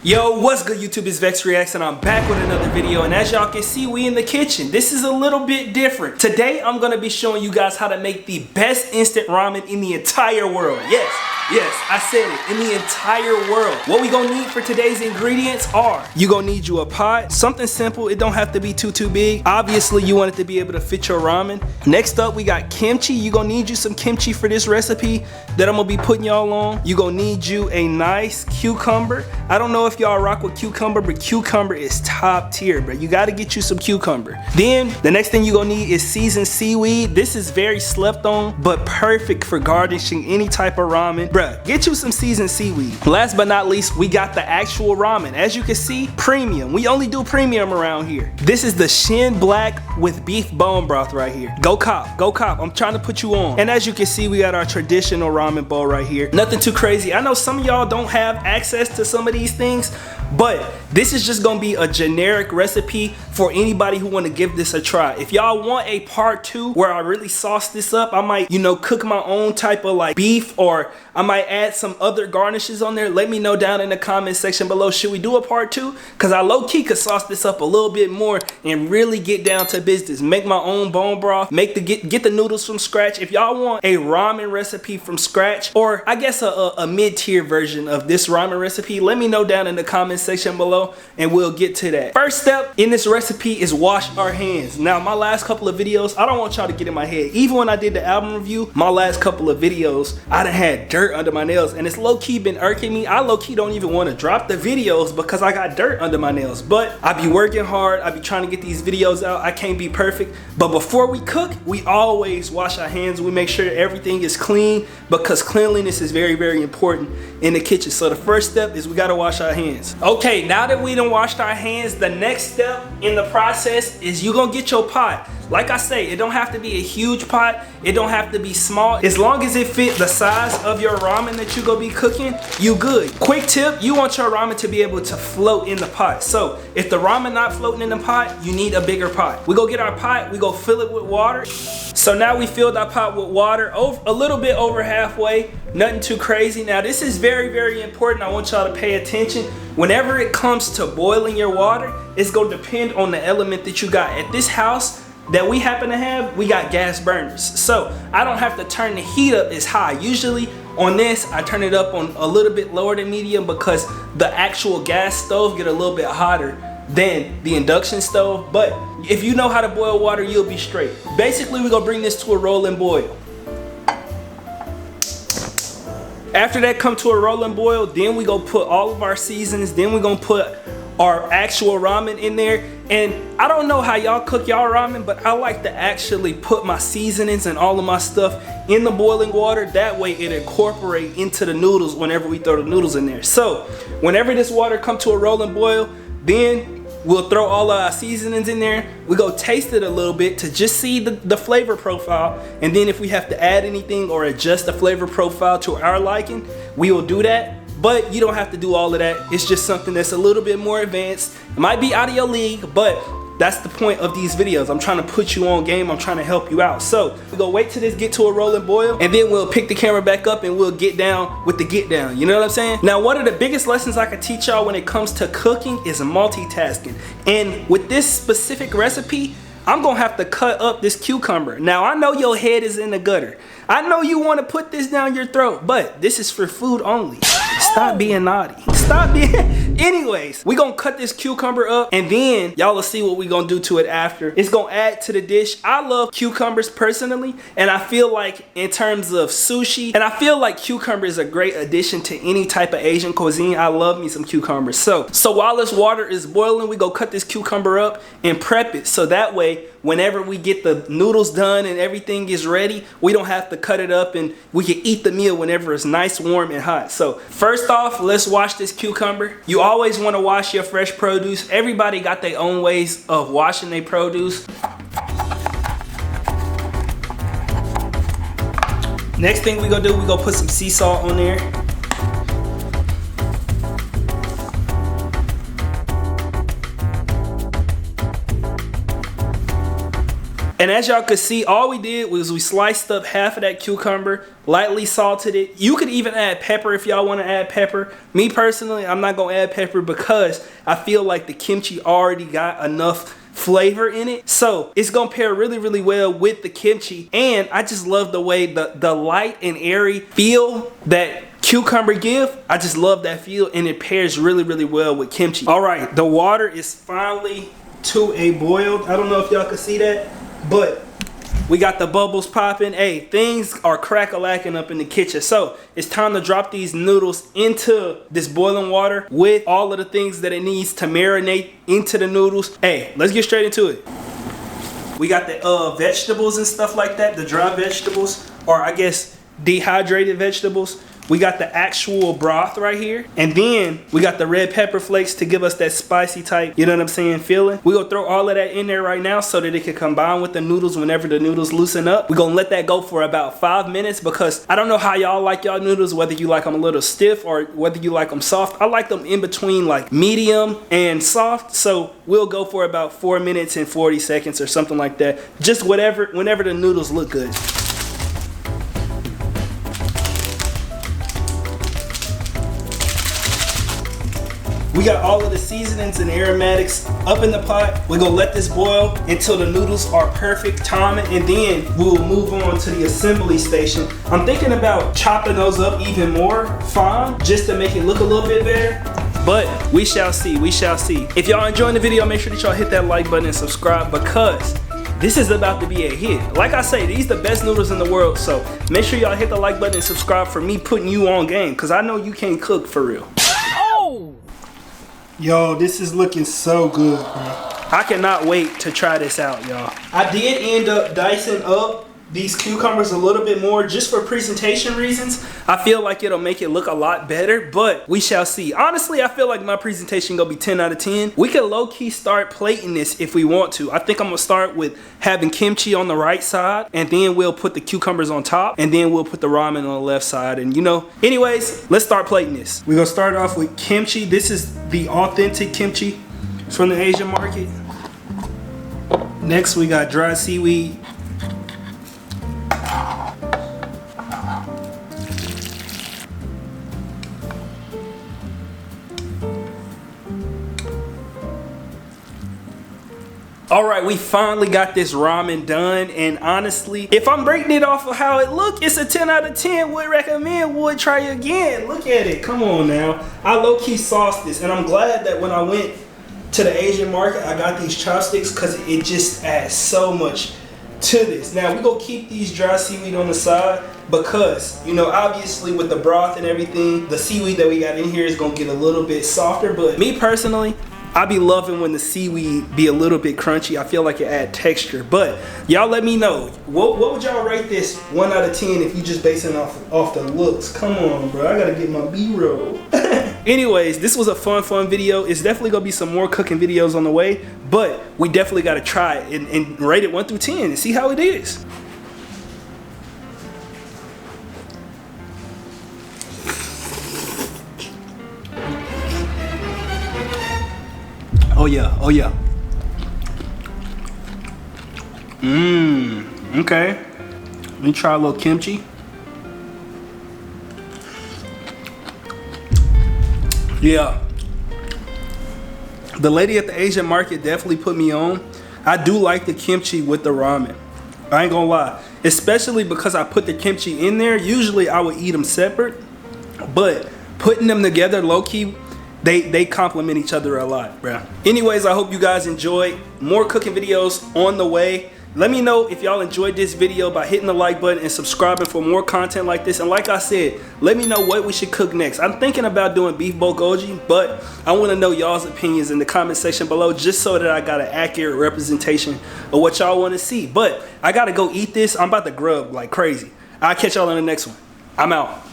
Yo, what's good YouTube? It's VexReacts and I'm back with another video, and as y'all can see, we in the kitchen. This is a little bit different. Today I'm gonna be showing you guys how to make the best instant ramen in the entire world. Yes, I said it, in the entire world. What we gonna need for today's ingredients are, you gonna need you a pot, something simple, it don't have to be too big. Obviously you want it to be able to fit your ramen. Next up we got kimchi. You gonna need you some kimchi for this recipe that I'm gonna be putting y'all on. You gonna need you a nice cucumber. I don't know if y'all rock with cucumber, but cucumber is top tier, bro. You gotta get you some cucumber. Then the next thing you gonna need is seasoned seaweed. This is very slept on, but perfect for garnishing any type of ramen. Bruh, get you some seasoned seaweed. Last but not least, we got the actual ramen. As you can see, premium. We only do premium around here. This is the Shin Black with beef bone broth right here. Go cop, go cop. I'm trying to put you on. And as you can see, we got our traditional ramen bowl right here. Nothing too crazy. I know some of y'all don't have access to some of these things, but this is just gonna be a generic recipe for anybody who want to give this a try. If y'all want a part 2 where I really sauce this up, I might, cook my own type of like beef, or I might add some other garnishes on there. Let me know down in the comment section below. Should we do a part 2? Because I low-key could sauce this up a little bit more and really get down to business. Make my own bone broth, get the noodles from scratch. If y'all want a ramen recipe from scratch, or I guess a mid-tier version of this ramen recipe, let me know down in the comment section below and we'll get to that. First step in this recipe is wash our hands. Now, my last couple of videos, I don't want y'all to get in my head. Even when I did the album review, my last couple of videos, I done had dirt under my nails, and it's low-key been irking me. I low-key don't even want to drop the videos because I got dirt under my nails, but I be working hard. I be trying to get these videos out. I can't be perfect, but before we cook, we always wash our hands. We make sure everything is clean because cleanliness is very important in the kitchen. So the first step is we got to wash our hands. Okay, now that we done washed our hands, the next step in the process is you gonna get your pot. Like I say, it don't have to be a huge pot. It don't have to be small. As long as it fit the size of your ramen that you gonna be cooking, you good. Quick tip, you want your ramen to be able to float in the pot. So if the ramen not floating in the pot, you need a bigger pot. We go get our pot, we go fill it with water. So now we filled our pot with water, a little bit over halfway, nothing too crazy. Now this is very important. I want y'all to pay attention. Whenever it comes to boiling your water, it's gonna depend on the element that you got. At this house that we happen to have, we got gas burners. So I don't have to turn the heat up as high. Usually on this, I turn it up on a little bit lower than medium because the actual gas stove get a little bit hotter than the induction stove. But if you know how to boil water, you'll be straight. Basically, we're gonna bring this to a rolling boil. After that come to a rolling boil, then we gonna put all of our seasonings, then we're gonna put our actual ramen in there. And I don't know how y'all cook y'all ramen, but I like to actually put my seasonings and all of my stuff in the boiling water. That way it incorporates into the noodles whenever we throw the noodles in there. So whenever this water come to a rolling boil, then we'll throw all our seasonings in there. We go taste it a little bit to just see the flavor profile. And then if we have to add anything or adjust the flavor profile to our liking, we will do that. But you don't have to do all of that. It's just something that's a little bit more advanced. It might be out of your league, but that's the point of these videos. I'm trying to put you on game. I'm trying to help you out. So we go wait till this get to a rolling boil, and then we'll pick the camera back up and we'll get down with the get down. You know what I'm saying? Now, one of the biggest lessons I could teach y'all when it comes to cooking is multitasking. And with this specific recipe, I'm gonna have to cut up this cucumber. Now, I know your head is in the gutter. I know you wanna put this down your throat, but this is for food only. Stop being naughty. Stop being... Anyways, we gonna cut this cucumber up, and then y'all will see what we gonna do to it after. It's gonna add to the dish. I love cucumbers personally, and I feel like in terms of sushi, and I feel like cucumber is a great addition to any type of Asian cuisine. I love me some cucumbers. So while this water is boiling, we go cut this cucumber up and prep it, so that way whenever we get the noodles done and everything is ready, we don't have to cut it up and we can eat the meal whenever it's nice, warm, and hot. So first off, let's wash this cucumber. You always want to wash your fresh produce. Everybody got their own ways of washing their produce. Next thing we gonna do, we gonna put some sea salt on there. And as y'all could see, all we did was we sliced up half of that cucumber, lightly salted it. You could even add pepper if y'all want to add pepper. Me personally, I'm not going to add pepper because I feel like the kimchi already got enough flavor in it, so it's gonna pair really well with the kimchi. And I just love the way the light and airy feel that cucumber give. I just love that feel, and it pairs really well with kimchi. All right, the water is finally to a boil. I don't know if y'all can see that, but we got the bubbles popping. Hey, things are crack-a-lacking up in the kitchen. So it's time to drop these noodles into this boiling water with all of the things that it needs to marinate into the noodles. Hey, let's get straight into it. We got the vegetables and stuff like that, the dry vegetables, or I guess dehydrated vegetables. We got the actual broth right here. And then we got the red pepper flakes to give us that spicy type, you know what I'm saying, feeling. We're gonna throw all of that in there right now so that it can combine with the noodles whenever the noodles loosen up. We're gonna let that go for about 5 minutes because I don't know how y'all like y'all noodles, whether you like them a little stiff or whether you like them soft. I like them in between like medium and soft. So we'll go for about 4 minutes and 40 seconds or something like that. Just whenever the noodles look good. We got all of the seasonings and aromatics up in the pot. We're gonna let this boil until the noodles are perfect timing, and then we'll move on to the assembly station. I'm thinking about chopping those up even more fine, just to make it look a little bit better. But we shall see, we shall see. If y'all enjoying the video, make sure that y'all hit that like button and subscribe because this is about to be a hit. Like I say, these the best noodles in the world, so make sure y'all hit the like button and subscribe for me putting you on game, because I know you can't cook for real. Yo, this is looking so good, bro. I cannot wait to try this out, y'all. I did end up dicing up these cucumbers a little bit more just for presentation reasons. I feel like it'll make it look a lot better, but we shall see. Honestly, I feel like my presentation gonna be 10 out of 10. We can low-key start plating this if we want to. I think I'm gonna start with having kimchi on the right side, and then we'll put the cucumbers on top, and then we'll put the ramen on the left side, and you know. Anyways, let's start plating this. We're gonna start off with kimchi. This is the authentic kimchi from the Asian market. Next, we got dry seaweed. All right, we finally got this ramen done, and honestly, if I'm breaking it off of how it look, it's a 10 out of 10. Would recommend, would try again. Look at it, come on now. I low-key sauced this, and I'm glad that when I went to the Asian market, I got these chopsticks because it just adds so much to this. Now, we're gonna keep these dry seaweed on the side because, you know, obviously with the broth and everything, the seaweed that we got in here is gonna get a little bit softer, but me personally, I be loving when the seaweed be a little bit crunchy. I feel like it add texture. But y'all let me know, what would y'all rate this 1 out of 10 if you just basing off the looks? Come on, bro, I gotta get my B-roll. Anyways, this was a fun video. It's definitely gonna be some more cooking videos on the way, but we definitely gotta try it and rate it 1 through 10 and see how it is. Oh yeah, oh yeah. Okay. Let me try a little kimchi. Yeah. The lady at the Asian market definitely put me on. I do like the kimchi with the ramen. I ain't gonna lie. Especially because I put the kimchi in there. Usually I would eat them separate, but putting them together low-key, they complement each other a lot, bruh. Anyways, I hope you guys enjoyed. More cooking videos on the way. Let me know if y'all enjoyed this video by hitting the like button and subscribing for more content like this. And like I said, let me know what we should cook next. I'm thinking about doing beef bulgogi, but I want to know y'all's opinions in the comment section below just so that I got an accurate representation of what y'all want to see. But I got to go eat this. I'm about to grub like crazy. I'll catch y'all in the next one. I'm out.